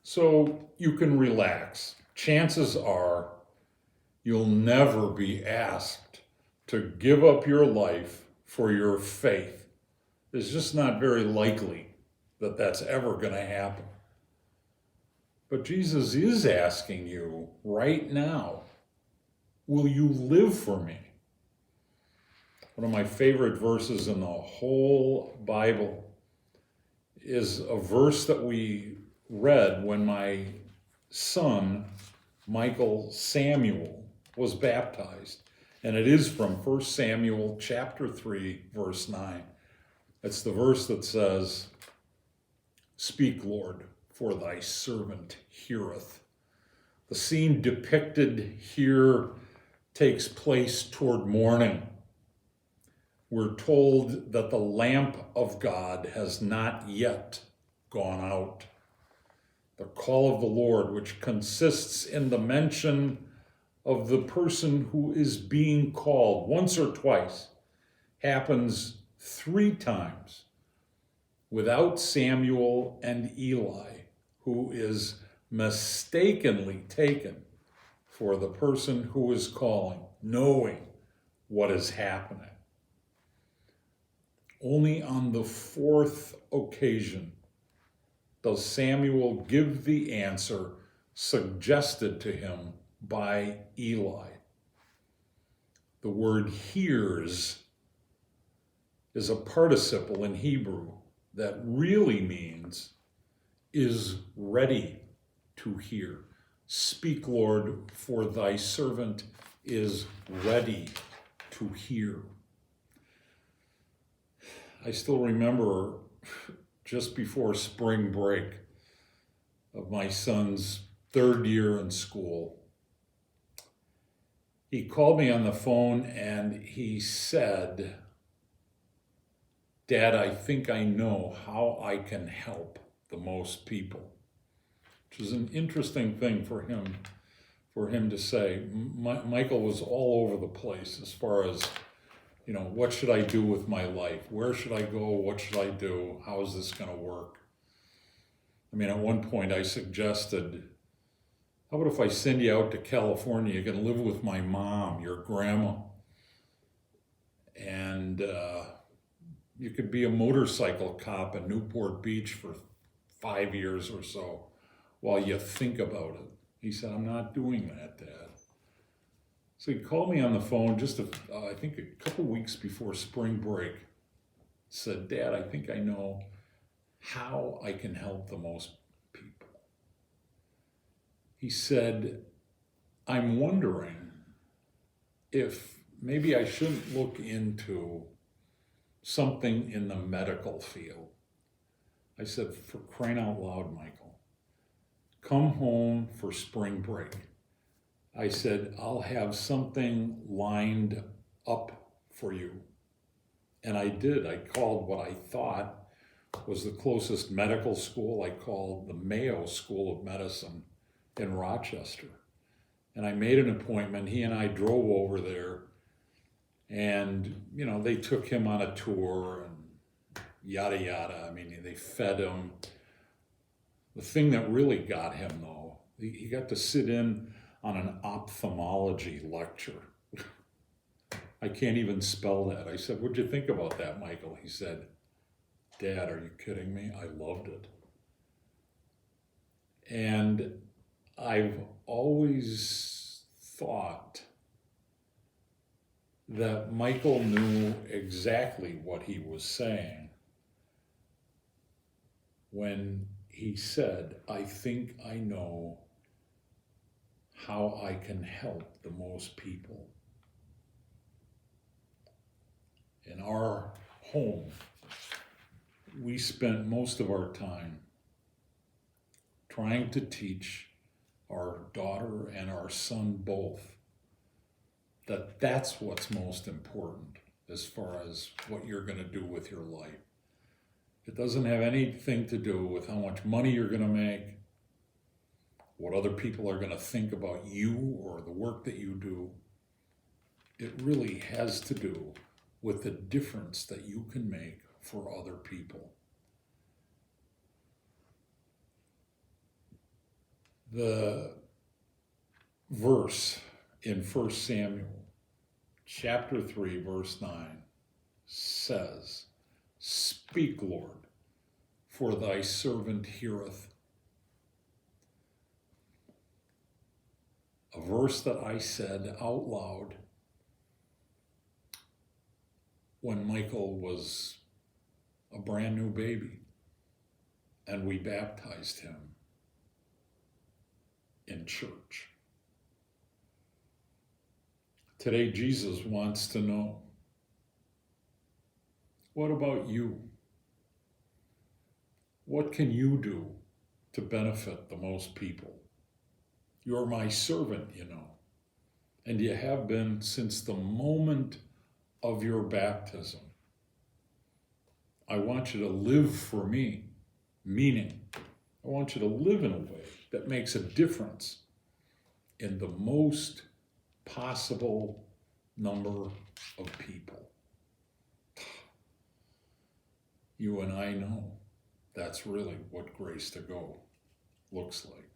So you can relax. Chances are you'll never be asked to give up your life for your faith. It's just not very likely that that's ever going to happen. But Jesus is asking you right now, will you live for me? One of my favorite verses in the whole Bible is a verse that we read when my son, Michael Samuel, was baptized. And it is from 1 Samuel chapter 3, verse 9. It's the verse that says, "Speak, Lord, for thy servant heareth." The scene depicted here takes place toward morning. We're told that the lamp of God has not yet gone out. The call of the Lord, which consists in the mention of the person who is being called once or twice, happens 3 times without Samuel and Eli, who is mistakenly taken for the person who is calling, knowing what is happening. Only on the 4th occasion does Samuel give the answer suggested to him by Eli. The word hears is a participle in Hebrew that really means is ready to hear. Speak, Lord, for thy servant is ready to hear. I still remember just before spring break of my son's 3rd year in school, he called me on the phone and he said, "Dad, I think I know how I can help the most people," which is an interesting thing for him to say. Michael was all over the place as far as, what should I do with my life? Where should I go? What should I do? How is this going to work? At one point I suggested, how about if I send you out to California? You're going to live with my mom, your grandma. And you could be a motorcycle cop in Newport Beach for 5 years or so while you think about it. He said, "I'm not doing that, Dad." So he called me on the phone just, I think a couple weeks before spring break, said, "Dad, I think I know how I can help the most people." He said, "I'm wondering if maybe I shouldn't look into something in the medical field." I said, "For crying out loud, Michael, come home for spring break." I said, "I'll have something lined up for you." And I did. I called what I thought was the closest medical school. I called the Mayo School of Medicine in Rochester. And I made an appointment. He and I drove over there. And, they took him on a tour and yada, yada. They fed him. The thing that really got him, though, he got to sit in on an ophthalmology lecture. I can't even spell that. I said, "What'd you think about that, Michael?" He said, "Dad, are you kidding me? I loved it." And I've always thought that Michael knew exactly what he was saying when he said, "I think I know how I can help the most people." In our home, we spent most of our time trying to teach our daughter and our son both that that's what's most important as far as what you're going to do with your life. It doesn't have anything to do with how much money you're going to make, what other people are going to think about you or the work that you do. It really has to do with the difference that you can make for other people. The verse in 1 Samuel chapter 3, verse 9 says, "Speak, Lord, for thy servant heareth." A verse that I said out loud when Michael was a brand new baby and we baptized him in church. Today, Jesus wants to know, what about you? What can you do to benefit the most people? You're my servant, you know, and you have been since the moment of your baptism. I want you to live for me, meaning I want you to live in a way that makes a difference in the most possible number of people. You and I know that's really what Grace to Go looks like.